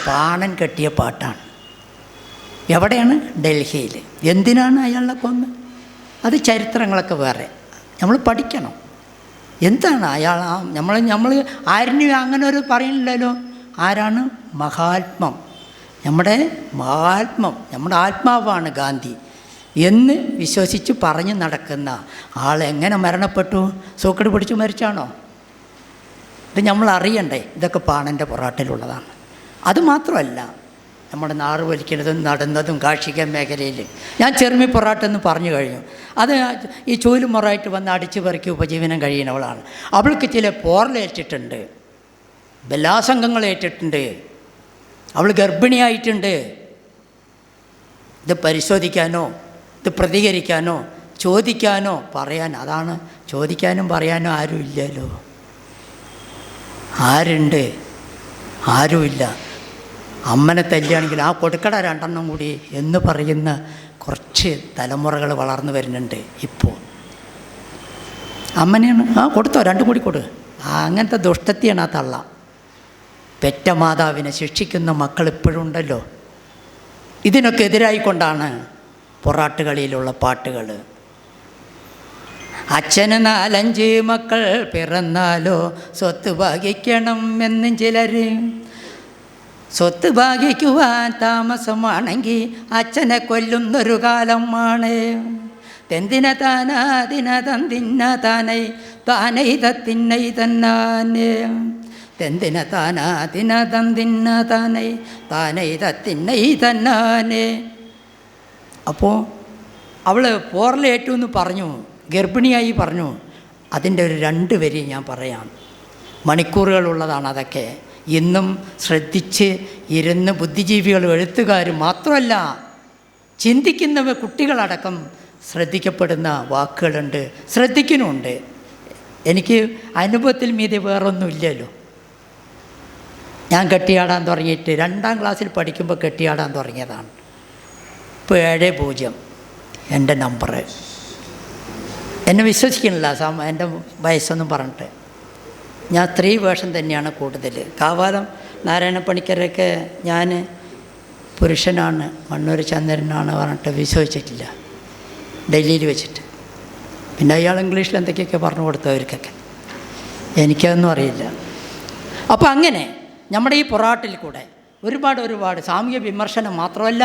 A: പാണൻ കെട്ടിയ പാട്ടാണ്. എവിടെയാണ്? ഡൽഹിയിൽ. എന്തിനാണ് അയാളെ കൊന്ന്? അത് ചരിത്രങ്ങളൊക്കെ വേറെ നമ്മൾ പഠിക്കണം. എന്താണ് അയാൾ? നമ്മൾ ആരിനും അങ്ങനെ ഒരു പറയുന്നില്ലല്ലോ. ആരാണ്? മഹാത്മം. നമ്മുടെ മഹാത്മം, നമ്മുടെ ആത്മാവാണ് ഗാന്ധി എന്ന് വിശ്വസിച്ച് പറഞ്ഞ് നടക്കുന്ന ആൾ എങ്ങനെ മരണപ്പെട്ടു? സൂക്കട് പിടിച്ച് മരിച്ചാണോ? ഇത് നമ്മൾ അറിയണ്ടേ. ഇതൊക്കെ പാണൻ്റെ പൊറാട്ടിലുള്ളതാണ്. അതുമാത്രമല്ല, നമ്മുടെ നാറ് വലിക്കുന്നതും നടന്നതും കാർഷിക മേഖലയിൽ ഞാൻ ചെറുമി പൊറാട്ടെന്ന് പറഞ്ഞു കഴിഞ്ഞു. അത് ഈ ചൂലുമുറായിട്ട് വന്ന് അടിച്ചു പെറുക്കി ഉപജീവനം കഴിയുന്നവളാണ്. അവൾക്ക് ചില പോറലേറ്റിട്ടുണ്ട്, ബലാസംഗങ്ങളേറ്റിട്ടുണ്ട്, അവൾ ഗർഭിണിയായിട്ടുണ്ട്. ഇത് പരിശോധിക്കാനോ ഇത് പ്രതികരിക്കാനോ ചോദിക്കാനോ പറയാൻ, അതാണ് ചോദിക്കാനും പറയാനും ആരും ഇല്ലല്ലോ. ആരുണ്ട്? ആരുമില്ല. അമ്മനെ തല്ലുകയാണെങ്കിൽ ആ കൊടുക്കട 2 കൂടി എന്ന് പറയുന്ന കുറച്ച് തലമുറകൾ വളർന്നു വരുന്നുണ്ട് ഇപ്പോൾ. അമ്മനെയാണ് കൊടുത്തോ 2 കൂടി കൊടു. അങ്ങനത്തെ ദുഷ്ടത്തിയാണ് ആ തള്ള. പെറ്റ മാതാവിനെ ശിക്ഷിക്കുന്ന മക്കൾ ഇപ്പോഴും ഉണ്ടല്ലോ. ഇതിനൊക്കെ എതിരായിക്കൊണ്ടാണ് പൊറാട്ടുകളിയിലുള്ള പാട്ടുകൾ. അച്ഛന് 4-5 മക്കൾ പിറന്നാലോ സ്വത്ത് ഭാഗിക്കണം എന്നും ചിലർ. സ്വത്ത് ഭാഗിക്കുവാൻ താമസമാണെങ്കിൽ അച്ഛനെ കൊല്ലുന്നൊരു കാലമാണ്. തെന്തിന താനാ ദിന തന്തിന്ന താനൈ താനൈ തത്തിന്നൈ തന്നാനേ. തെന്തിന താനാ ദിന തന്തിന്ന താനൈ താനൈ തത്തിന്നൈ തന്നാനേ. അപ്പോൾ അവൾ പോറലേറ്റു എന്ന് പറഞ്ഞു, ഗർഭിണിയായി പറഞ്ഞു. അതിൻ്റെ ഒരു 2 വരി ഞാൻ പറയാം. മണിക്കൂറുകളുള്ളതാണ് അതൊക്കെ. ഇന്നും ശ്രദ്ധിച്ച് ഇരുന്ന് ബുദ്ധിജീവികളും എഴുത്തുകാരും മാത്രമല്ല ചിന്തിക്കുന്നവ കുട്ടികളടക്കം ശ്രദ്ധിക്കപ്പെടുന്ന വാക്കുകളുണ്ട്, ശ്രദ്ധിക്കുന്നുമുണ്ട്. എനിക്ക് അനുഭവത്തിൽ മീതെ വേറൊന്നുമില്ലല്ലോ. ഞാൻ കെട്ടിയാടാൻ തുടങ്ങിയിട്ട് 2-ാം ക്ലാസ്സിൽ പഠിക്കുമ്പോൾ കെട്ടിയാടാൻ തുടങ്ങിയതാണ്. ഇപ്പോൾ 70 എൻ്റെ നമ്പർ. എന്നെ വിശ്വസിക്കണില്ല എൻ്റെ വയസ്സൊന്നും പറഞ്ഞിട്ട്. ഞാൻ സ്ത്രീ വേഷം തന്നെയാണ് കൂടുതൽ. കാവാലം നാരായണ പണിക്കരൊക്കെ ഞാൻ പുരുഷനാണ്, മണ്ണൂർ ചന്ദ്രനാണ് പറഞ്ഞിട്ട് വിശ്വസിച്ചിട്ടില്ല ഡൽഹിയിൽ വെച്ചിട്ട്. പിന്നെ അയാൾ ഇംഗ്ലീഷിൽ എന്തൊക്കെയൊക്കെ പറഞ്ഞു കൊടുത്തവർക്കൊക്കെ, എനിക്കതൊന്നും അറിയില്ല. അപ്പോൾ അങ്ങനെ നമ്മുടെ ഈ പൊറാട്ടിൽ കൂടെ ഒരുപാട് സാമൂഹ്യ വിമർശനം മാത്രമല്ല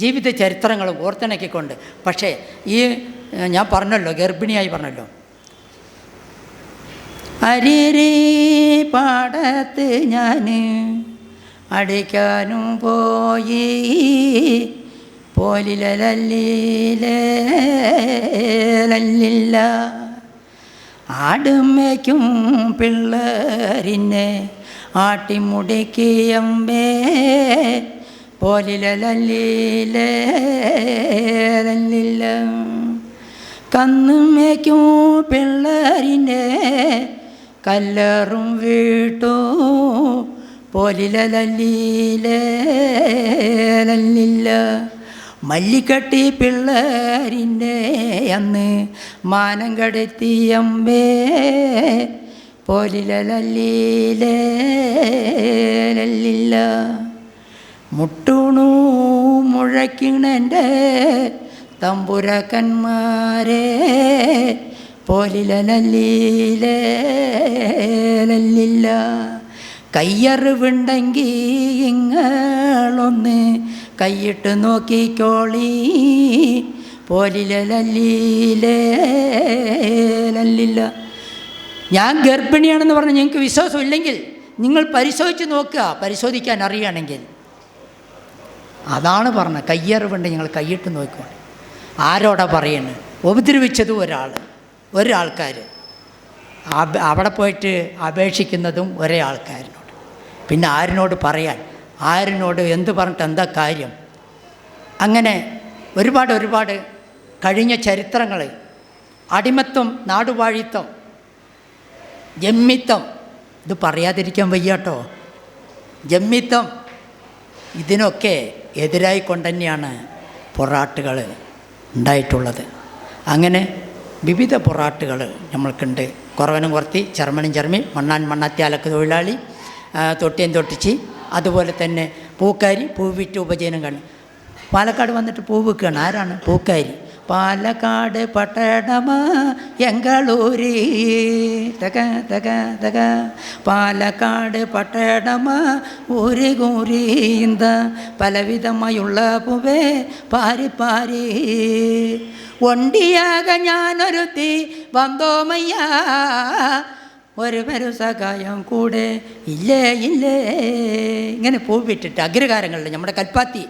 A: ജീവിത ചരിത്രങ്ങളും ഓർത്തിണക്കിക്കൊണ്ട്. പക്ഷേ ഈ ഞാൻ പറഞ്ഞല്ലോ, ഗർഭിണിയായി പറഞ്ഞല്ലോ, അരിരി പാടത്ത് ഞാൻ അടിക്കാനും പോയി പോലിലല്ലില്ല ആടുമേക്കും പിള്ളേരിനെ ആട്ടിമുടിക്കിയമ്പേ പോലിലല്ലില്ല കന്നുമേക്കും പിള്ളേരിനെ കല്ലറും വീട്ടു പോലിലല്ലില്ല മല്ലിക്കട്ടി പിള്ളേരിൻ്റെ അന്ന് മാനം കെടുത്തിയമ്പേ പോലിലല്ലില്ല മുട്ടൂണു മുഴക്കിണെൻ്റെ തമ്പുരാക്കന്മാരെ പോലിലല്ലില്ല കയ്യറിവുണ്ടെങ്കിൽ ഇങ്ങളൊന്ന് കൈയിട്ട് നോക്കിക്കോളി പോലിലല്ലില്ല. ഞാൻ ഗർഭിണിയാണെന്ന് പറഞ്ഞ് നിങ്ങൾക്ക് വിശ്വാസമില്ലെങ്കിൽ നിങ്ങൾ പരിശോധിച്ച് നോക്കുക, പരിശോധിക്കാൻ അറിയുകയാണെങ്കിൽ. അതാണ് പറഞ്ഞത്. കയ്യറിവുണ്ടെങ്കിൽ നിങ്ങൾ കൈയിട്ട് നോക്കിക്കോളി. ആരോടാ പറയുന്നത്? ഉപദ്രവിച്ചതും ഒരാൾക്കാർ, അവിടെ പോയിട്ട് അപേക്ഷിക്കുന്നതും ഒരേ ആൾക്കാരിനോട്. പിന്നെ ആരിനോട് പറയാൻ, ആരിനോട് എന്ത് പറഞ്ഞിട്ട് എന്താ കാര്യം? അങ്ങനെ ഒരുപാട് കഴിഞ്ഞ ചരിത്രങ്ങൾ, അടിമത്തം, നാടുവാഴിത്തം, ജമ്മിത്തം, ഇത് പറയാതിരിക്കാൻ വയ്യാട്ടോ. ജമ്മിത്തം, ഇതിനൊക്കെ എതിരായിക്കൊണ്ട് തന്നെയാണ് പൊറാട്ടുകൾ ഉണ്ടായിട്ടുള്ളത്. അങ്ങനെ വിവിധ പൊറാട്ടുകൾ നമ്മൾക്കുണ്ട്. കുറവനും കുറത്തി, ചെറുമനും ചെറുമി, മണ്ണാൻ മണ്ണാത്തി, അലക്ക് തൊഴിലാളി, തൊട്ടിയൻ തൊട്ടിച്ചി, അതുപോലെ തന്നെ പൂക്കാരി, പൂവിറ്റ് ഉപജീവനം കാണി. പാലക്കാട് വന്നിട്ട് പൂ വിൽക്കുകയാണ്. ആരാണ്? പൂക്കാരി. പാലക്കാട് പട്ടണമ എങ്കളൂരി തക തക തക പാലക്കാട് പട്ടണമ ഊരി കൂരി ഇന്ത പലവിധമായുള്ള പൂവേ പാരി പാരി ഒണ്ടിയാക ഞാനൊരുത്തി വന്തോമയ്യ ഒരു സഹായം കൂടെ ഇല്ലേ. ഇങ്ങനെ പൂവിട്ടിട്ട് അഗ്രഹാരങ്ങളിൽ, നമ്മുടെ കൽപ്പാത്തി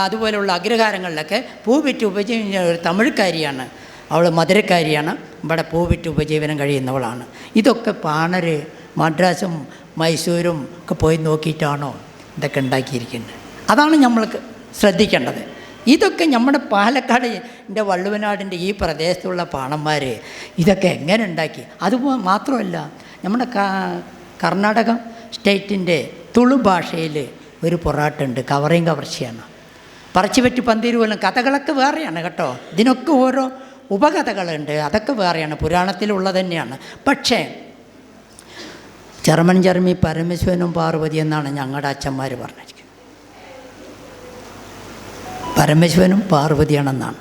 A: അതുപോലെയുള്ള അഗ്രഹാരങ്ങളിലൊക്കെ പൂവിറ്റ് ഉപജീവന ഒരു തമിഴ്ക്കാരിയാണ് അവൾ, മധുരക്കാരിയാണ്. ഇവിടെ പൂവിറ്റ് ഉപജീവനം കഴിയുന്നവളാണ്. ഇതൊക്കെ പാണർ മദ്രാസും മൈസൂരും ഒക്കെ പോയി നോക്കിയിട്ടാണോ ഇതൊക്കെ ഉണ്ടാക്കിയിരിക്കുന്നത്? അതാണ് നമ്മൾക്ക് ശ്രദ്ധിക്കേണ്ടത്. ഇതൊക്കെ നമ്മുടെ പാലക്കാടിൻ്റെ വള്ളുവനാടിൻ്റെ ഈ പ്രദേശത്തുള്ള പാണന്മാർ ഇതൊക്കെ എങ്ങനെ ഉണ്ടാക്കി? അത് മാത്രമല്ല, നമ്മുടെ കർണാടക സ്റ്റേറ്റിൻ്റെ തുളു ഭാഷയിൽ ഒരു പൊറാട്ടുണ്ട്, കവറയും കവർച്ചയാണ്. പറച്ചിപ്പറ്റി പന്തീര് പോലും കഥകളൊക്കെ വേറെയാണ് കേട്ടോ. ഇതിനൊക്കെ ഓരോ ഉപകഥകളുണ്ട്, അതൊക്കെ വേറെയാണ്, പുരാണത്തിലുള്ളത് തന്നെയാണ്. പക്ഷേ ചെറുമൻ ചെറുമി പരമേശ്വരനും പാർവതി എന്നാണ് ഞങ്ങളുടെ അച്ഛന്മാർ പറഞ്ഞിരിക്കുന്നത്. പരമേശ്വരനും പാർവതിയാണെന്നാണ്.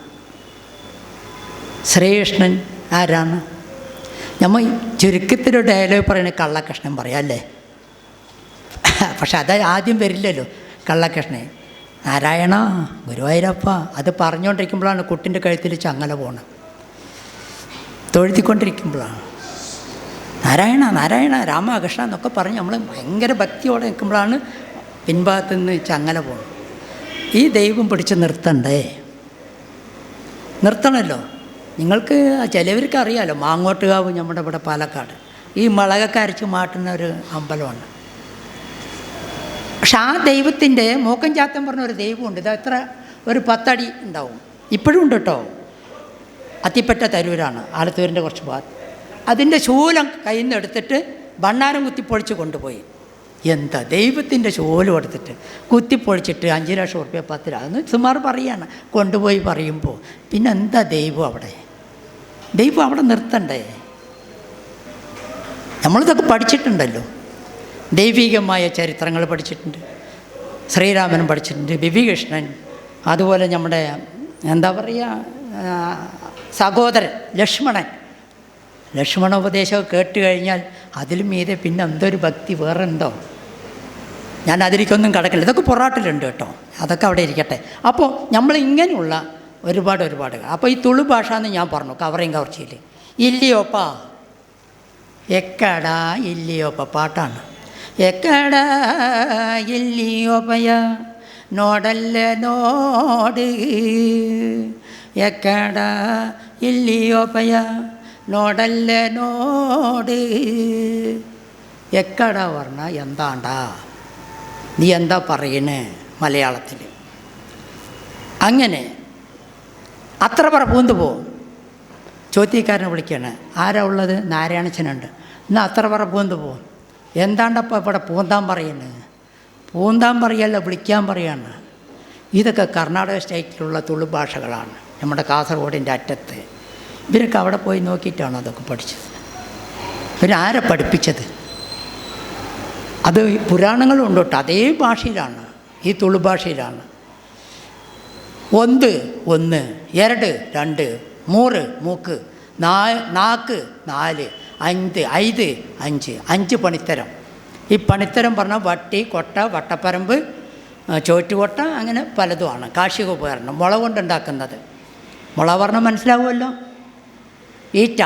A: ശ്രീകൃഷ്ണൻ ആരാണ്? നമ്മൾ ചുരുക്കത്തിലൊരു ഡയലോഗ് പറയുന്നത് കള്ളകൃഷ്ണൻ പറയാം അല്ലേ? പക്ഷെ അത് ആദ്യം വരില്ലല്ലോ കള്ളകൃഷ്ണൻ. നാരായണ ഗുരുവായൂരപ്പ, അത് പറഞ്ഞുകൊണ്ടിരിക്കുമ്പോഴാണ് കുട്ടിൻ്റെ കഴുത്തിൽ ചങ്ങല പോകണം. തൊഴുത്തിക്കൊണ്ടിരിക്കുമ്പോഴാണ് നാരായണ നാരായണ രാമകൃഷ്ണ എന്നൊക്കെ പറഞ്ഞ് നമ്മൾ ഭയങ്കര ഭക്തിയോടെ നിൽക്കുമ്പോഴാണ് പിൻഭാഗത്തു നിന്ന് ചങ്ങല പോകണം. ഈ ദൈവം പിടിച്ച് നിർത്തണമല്ലോ. നിങ്ങൾക്ക് ചിലവർക്ക് അറിയാമല്ലോ, മാങ്ങോട്ടുകാവ് നമ്മുടെ ഇവിടെ പാലക്കാട് ഈ മുളകൊക്കെ അരച്ച് മാട്ടുന്ന ഒരു അമ്പലമാണ്. പക്ഷെ ആ ദൈവത്തിൻ്റെ മൂക്കൻ ചാത്തൻ പറഞ്ഞ ഒരു ദൈവമുണ്ട്. ഇത് എത്ര ഒരു 10 അടി ഉണ്ടാവും, ഇപ്പോഴും ഉണ്ട് കേട്ടോ. അത്തിപ്പറ്റ തരൂരാണ്, ആലത്തൂരിൻ്റെ കുറച്ച് ഭാഗത്ത്. അതിൻ്റെ ശൂലം കയ്യിൽ നിന്ന് എടുത്തിട്ട് ഭണ്ണാരം കുത്തിപ്പൊളിച്ച് കൊണ്ടുപോയി. എന്താ ദൈവത്തിൻ്റെ ശൂലം എടുത്തിട്ട് കുത്തിപ്പൊളിച്ചിട്ട് 5 ലക്ഷം ഉറുപ്പ്യ 10 ലക്ഷം അതൊന്ന് സുമാർ പറയുകയാണ്. കൊണ്ടുപോയി പറയുമ്പോൾ പിന്നെ എന്താ ദൈവം അവിടെ നിർത്തണ്ടേ? നമ്മളിതൊക്കെ പഠിച്ചിട്ടുണ്ടല്ലോ, ദൈവികമായ ചരിത്രങ്ങൾ പഠിച്ചിട്ടുണ്ട്. ശ്രീരാമൻ പഠിച്ചിട്ടുണ്ട്, ബിബികൃഷ്ണൻ, അതുപോലെ നമ്മുടെ എന്താ പറയുക സഹോദരൻ ലക്ഷ്മണോപദേശം കേട്ട് കഴിഞ്ഞാൽ അതിലും മീതെ പിന്നെ എന്തൊരു ഭക്തി വേറെ ഉണ്ടോ? ഞാൻ അതിലേക്കൊന്നും കടക്കില്ല. ഇതൊക്കെ പൊറാട്ടിലുണ്ട് കേട്ടോ, അതൊക്കെ അവിടെ ഇരിക്കട്ടെ. അപ്പോൾ നമ്മൾ ഇങ്ങനെയുള്ള ഒരുപാട് അപ്പോൾ ഈ തുളു ഭാഷ എന്ന് ഞാൻ പറഞ്ഞു, കവറയും കവർച്ചയിൽ. ഇല്ലിയോപ്പ എക്കടാ ഇല്ലിയോപ്പ പാട്ടാണ്. എക്കടാ ഇല്ലിയോപ്പയ നോടല്ല നോട് എക്കടാ ഇല്ലിയോപ്പയ നോടല്ല നോട്. എക്കടാ പറഞ്ഞാൽ എന്താണ്ടാ, നീ എന്താ പറയണേ മലയാളത്തിൽ. അങ്ങനെ അത്ര പറ പൂന്ത് പോവും. ചോദ്യക്കാരനെ വിളിക്കുകയാണ്. ആരാ ഉള്ളത്? നാരായണച്ചനുണ്ട്. എന്നാൽ അത്ര പറ പൂന്ത് പോവും. എന്താണ്ടപ്പോൾ ഇവിടെ പൂന്താൻ പറയുന്നത്? പൂന്താൻ പറയല്ല, വിളിക്കാൻ പറയാണ്. ഇതൊക്കെ കർണാടക സ്റ്റേറ്റിലുള്ള തുളു ഭാഷകളാണ്, നമ്മുടെ കാസർഗോഡിൻ്റെ അറ്റത്ത്. ഇവരൊക്കെ അവിടെ പോയി നോക്കിയിട്ടാണ് അതൊക്കെ പഠിച്ചത്. പിന്നെ ആരെ പഠിപ്പിച്ചത്? അത് പുരാണങ്ങളും ഉണ്ട് കേട്ടോ, അതേ ഭാഷയിലാണ്, ഈ തുളു ഭാഷയിലാണ്. ഒന്ന് ഒന്ന്, രണ്ട് രണ്ട്, മൂറ് മൂക്ക്, നാക്ക് നാല്, ഐത് അഞ്ച്, അഞ്ച് പണിത്തരം. ഈ പണിത്തരം പറഞ്ഞാൽ വട്ടി, കൊട്ട, വട്ടപ്പരമ്പ്, ചോറ്റുകൊട്ട, അങ്ങനെ പലതുമാണ്. കാർഷിക ഉപകരണം, മുള കൊണ്ടുണ്ടാക്കുന്നത്. മുള പറഞ്ഞാൽ മനസ്സിലാവുമല്ലോ, ഈറ്റ.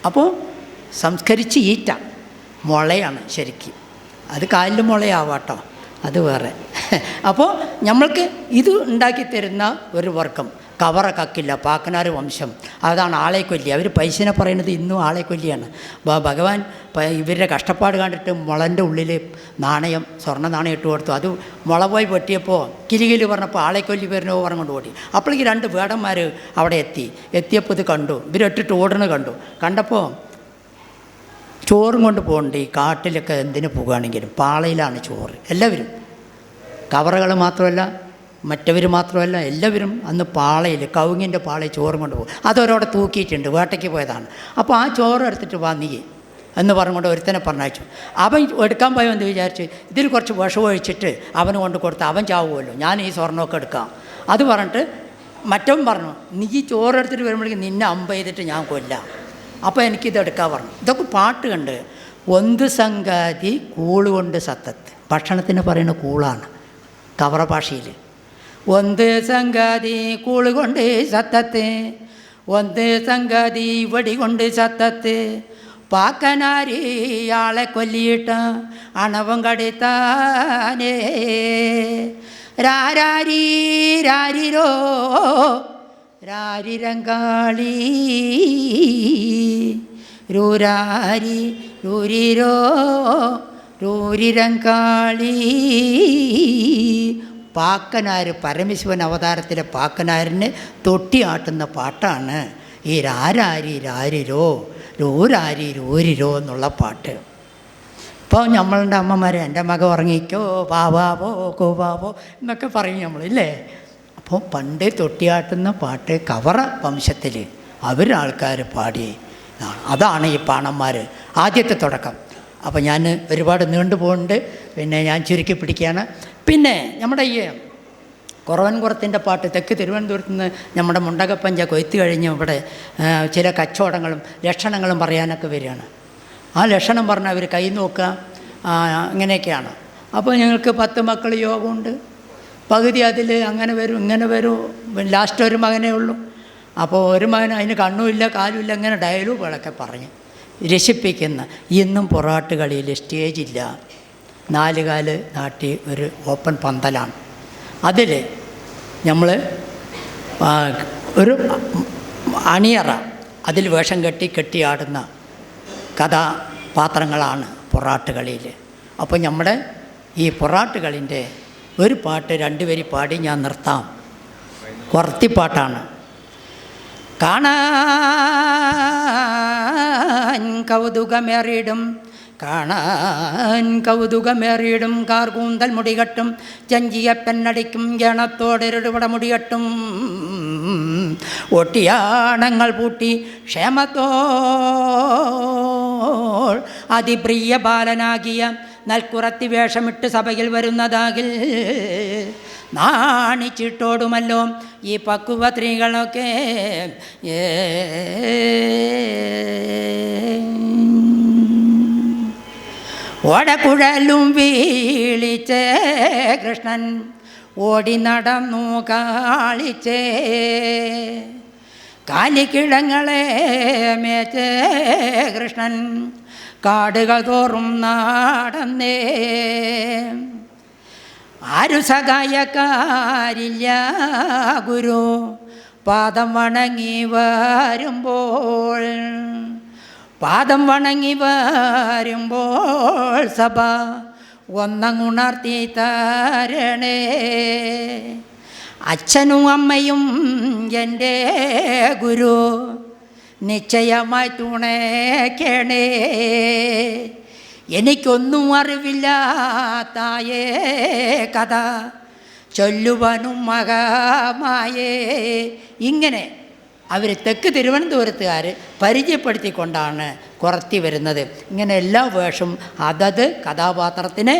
A: അപ്പോൾ സംസ്കരിച്ച് ഈറ്റ മുളയാണ് ശരിക്കും. അത് കാലിൽ മുളയാവാട്ടോ, അത് വേറെ. അപ്പോൾ നമ്മൾക്ക് ഇത് ഉണ്ടാക്കി തരുന്ന ഒരു വർഗം കവറ കക്കില്ല, പാക്കനാർ വംശം, അതാണ് ആളെക്കൊല്ലി. അവർ പൈസനെ പറയുന്നത് ഇന്നും ആളെക്കൊല്ലിയാണ്. ഭഗവാൻ ഇവരുടെ കഷ്ടപ്പാട് കണ്ടിട്ട് മുളൻ്റെ ഉള്ളിൽ നാണയം, സ്വർണ്ണ നാണയം ഇട്ട് കൊടുത്തു. അത് മുള പോയി പൊട്ടിയപ്പോൾ കിലികിലി പറഞ്ഞപ്പോൾ ആളെക്കൊല്ലി വരുന്നോ പറഞ്ഞുകൊണ്ട് ഓടി. അപ്പോഴേക്ക് രണ്ട് വേടന്മാർ അവിടെ എത്തിയപ്പോൾ ഇത് കണ്ടു. ഇവരിട്ടിട്ട് ഓടണ കണ്ടപ്പോൾ ചോറും കൊണ്ട് പോകണ്ട്. ഈ കാട്ടിലൊക്കെ എന്തിനു പോകുകയാണെങ്കിലും പാളയിലാണ് ചോറ്. എല്ലാവരും, കവറകൾ മാത്രമല്ല, മറ്റവർ മാത്രമല്ല, എല്ലാവരും അന്ന് പാളയിൽ, കവുങ്ങിൻ്റെ പാളയിൽ ചോറും കൊണ്ട് പോകും. അതവരവിടെ തൂക്കിയിട്ടുണ്ട്, വേട്ടയ്ക്ക് പോയതാണ്. അപ്പോൾ ആ ചോറ് എടുത്തിട്ട് വാ നീ എന്ന് പറഞ്ഞുകൊണ്ട് ഒരുത്തനെ പറഞ്ഞയച്ചു. അവൻ എടുക്കാൻ പോയെന്ന് വിചാരിച്ച് ഇതിൽ കുറച്ച് വിഷം ഒഴിച്ചിട്ട് അവന് കൊണ്ട് കൊടുത്ത് അവൻ ചാവുമല്ലോ, ഞാൻ ഈ സ്വർണ്ണമൊക്കെ എടുക്കാം. അത് പറഞ്ഞിട്ട് മറ്റവൻ പറഞ്ഞു, നീ ചോറ് എടുത്തിട്ട് വരുമ്പോഴേക്കും നിന്നെ അമ്പ് ചെയ്തിട്ട് ഞാൻ കൊല്ലാം, അപ്പോൾ എനിക്കിത് എടുക്കാൻ പറഞ്ഞു. ഇതൊക്കെ പാട്ട് കണ്ട്. ഒന്ന് സംഗതി കൂളുകൊണ്ട് സത്തത്ത്, ഭക്ഷണത്തിന് പറയുന്ന കൂളാണ് കവറ ഭാഷയിൽ. ഒന്ന് സംഗതി കൂളുകൊണ്ട് സത്തത്ത്, ഒന്ന് സംഗതി വടി കൊണ്ട് സത്തത്ത്, പാക്കനാരി ആളെ കൊല്ലിയിട്ട അണവം കടിത്താനേ, രാരാരി രാരിരോ രാരിരങ്കാളി, രൂരാരി രൂരിരോ രൂരിരങ്കാളി. പാക്കനാർ, പരമശിവൻ അവതാരത്തിലെ പാക്കനാരിന് തൊട്ടിയാട്ടുന്ന പാട്ടാണ് ഈ രാരാരി രാരിരോ രൂരാരി രൂരിരോ എന്നുള്ള പാട്ട്. ഇപ്പോൾ നമ്മളുടെ അമ്മമാർ എൻ്റെ മക ഉറങ്ങിക്കോ പാവാവോ കോവാവോ എന്നൊക്കെ പറയും നമ്മളില്ലേ. അപ്പോൾ പണ്ട് തൊട്ടിയാട്ടുന്ന പാട്ട് കവറ വംശത്തിൽ അവരാൾക്കാർ പാടി, അതാണ് ഈ പാണന്മാർ ആദ്യത്തെ തുടക്കം. അപ്പോൾ ഞാൻ ഒരുപാട് നീണ്ടു പോകുന്നുണ്ട്, പിന്നെ ഞാൻ ചുരുക്കി പിടിക്കുകയാണ്. പിന്നെ നമ്മുടെ ഈ കുറവൻകുറത്തിൻ്റെ പാട്ട് തെക്ക് തിരുവനന്തപുരത്ത് നിന്ന് നമ്മുടെ മുണ്ടകപ്പഞ്ച കൊയ്ത്ത് കഴിഞ്ഞ് ഇവിടെ ചില കച്ചവടങ്ങളും ലക്ഷണങ്ങളും പറയാനൊക്കെ വരികയാണ്. ആ ലക്ഷണം പറഞ്ഞാൽ അവർ കൈ നോക്കുക, ഇങ്ങനെയൊക്കെയാണ്. അപ്പോൾ ഞങ്ങൾക്ക് 10 മക്കൾ യോഗമുണ്ട്, പകുതി അതിൽ അങ്ങനെ വരും ഇങ്ങനെ വരും, ലാസ്റ്റ് ഒരു മകനേ ഉള്ളൂ. അപ്പോൾ ഒരു മകൻ അതിന് കണ്ണുമില്ല കാലുമില്ല, ഇങ്ങനെ ഡയലോഗുകളൊക്കെ പറഞ്ഞ് രസിപ്പിക്കുന്ന. ഇന്നും പൊറാട്ട് കളിയിൽ സ്റ്റേജില്ല, 4 കാല് നാട്ടി ഒരു ഓപ്പൺ പന്തലാണ്. അതിൽ നമ്മൾ ഒരു അണിയറ, അതിൽ വേഷം കെട്ടിയാടുന്ന കഥാപാത്രങ്ങളാണ് പൊറാട്ട് കളിയിൽ. അപ്പോൾ നമ്മുടെ ഈ പൊറാട്ട് കളിൻ്റെ ഒരു പാട്ട് 2 വരി പാടി ഞാൻ നിർത്താം. കുറത്തിപ്പാട്ടാണ്. കാണാൻ കൗതുകമേറിയിടും, കാണാൻ കൗതുകമേറിയിടും, കാർകൂന്തൽ മുടികെട്ടും, ചഞ്ചിയ പെണ്ണടിക്കും, ഗണത്തോടൊരുപട മുടികെട്ടും, ഒട്ടിയാണങ്ങൾ പൂട്ടി ക്ഷേമത്തോൾ അതിപ്രിയ ബാലനാകിയ നൽക്കുറത്തി വേഷമിട്ട് സഭയിൽ വരുന്നതാകിൽ നാണിച്ചിട്ടോടുമല്ലോ ഈ പക്വ സ്ത്രീകളൊക്കെ. ഓടക്കുഴലും വീളിച്ചേ കൃഷ്ണൻ ഓടി നടന്നു കാളിച്ചേ, കാലിക്കിഴങ്ങളെ മേച്ചേ കൃഷ്ണൻ കാടുകൾ തോറും നടന്നേ. ആരു സഹായക്കാരില്ല ഗുരു പാദം വണങ്ങി വരുമ്പോൾ, പാദം വണങ്ങി വരുമ്പോൾ സഭ ഒന്നങ്ങുണർത്തി തരണേ. അച്ഛനും അമ്മയും എൻ്റെ ഗുരു നിശ്ചയമായി തുണയ്ക്കണേ. എനിക്കൊന്നും അറിവില്ല തായേ കഥ ചൊല്ലുവാനും മകമായേ. ഇങ്ങനെ അവർ തെക്ക് തിരുവനന്തപുരത്തുകാർ പരിചയപ്പെടുത്തിക്കൊണ്ടാണ് കുറത്തി വരുന്നത്. ഇങ്ങനെ എല്ലാ വേഷവും അതത് കഥാപാത്രത്തിനെ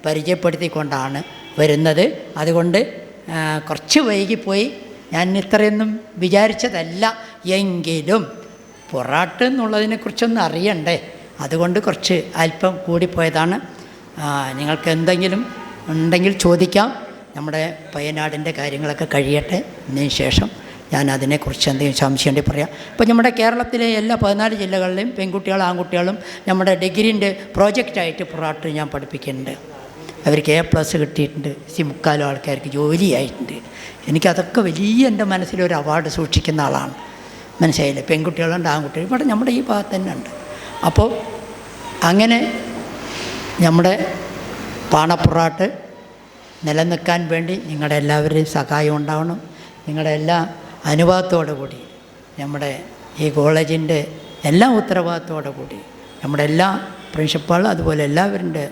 A: പരിചയപ്പെടുത്തിക്കൊണ്ടാണ് വരുന്നത്. അതുകൊണ്ട് കുറച്ച് വൈകിപ്പോയി. ഞാൻ ഇത്രയൊന്നും വിചാരിച്ചതല്ല. എങ്കിലും പൊറാട്ട് എന്നുള്ളതിനെക്കുറിച്ചൊന്നും അറിയണ്ടേ, അതുകൊണ്ട് കുറച്ച് അല്പം കൂടിപ്പോയതാണ്. നിങ്ങൾക്ക് എന്തെങ്കിലും ഉണ്ടെങ്കിൽ ചോദിക്കാം. നമ്മുടെ പയ്യനാടിൻ്റെ കാര്യങ്ങളൊക്കെ കഴിയട്ടെ, അതിന് ശേഷം ഞാൻ അതിനെക്കുറിച്ച് എന്തെങ്കിലും സംശയം ഉണ്ടെങ്കിൽ പറയാം. ഇപ്പോൾ നമ്മുടെ കേരളത്തിലെ എല്ലാ 14 ജില്ലകളിലെയും പെൺകുട്ടികളും ആൺകുട്ടികളും നമ്മുടെ ഡിഗ്രീൻ്റെ പ്രോജക്റ്റായിട്ട് പൊറാട്ട് ഞാൻ പഠിപ്പിക്കുന്നുണ്ട്. അവർക്ക് A+ കിട്ടിയിട്ടുണ്ട്. 3/4 ആൾക്കാർക്ക് ജോലിയായിട്ടുണ്ട്. എനിക്കതൊക്കെ വലിയ എൻ്റെ മനസ്സിലൊരു അവാർഡ് സൂക്ഷിക്കുന്ന ആളാണ്. മനസ്സിലായില്ലേ? പെൺകുട്ടികളുണ്ട്, ആൺകുട്ടികൾ ഇവിടെ നമ്മുടെ ഈ ഭാഗത്ത് തന്നെ ഉണ്ട്. അപ്പോൾ അങ്ങനെ നമ്മുടെ പാണപ്പൊറാട്ട് നിലനിൽക്കാൻ വേണ്ടി നിങ്ങളുടെ എല്ലാവരുടെയും സഹായം ഉണ്ടാവണം. നിങ്ങളുടെ എല്ലാ അനുവാദത്തോടു കൂടി നമ്മുടെ ഈ കോളേജിൻ്റെ എല്ലാ ഉത്തരവാദിത്തോടു കൂടി നമ്മുടെ എല്ലാ പ്രിൻസിപ്പാളും അതുപോലെ എല്ലാവരുടെ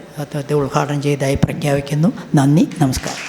A: ഉദ്ഘാടനം ചെയ്തതായി പ്രഖ്യാപിക്കുന്നു. നന്ദി, നമസ്കാരം.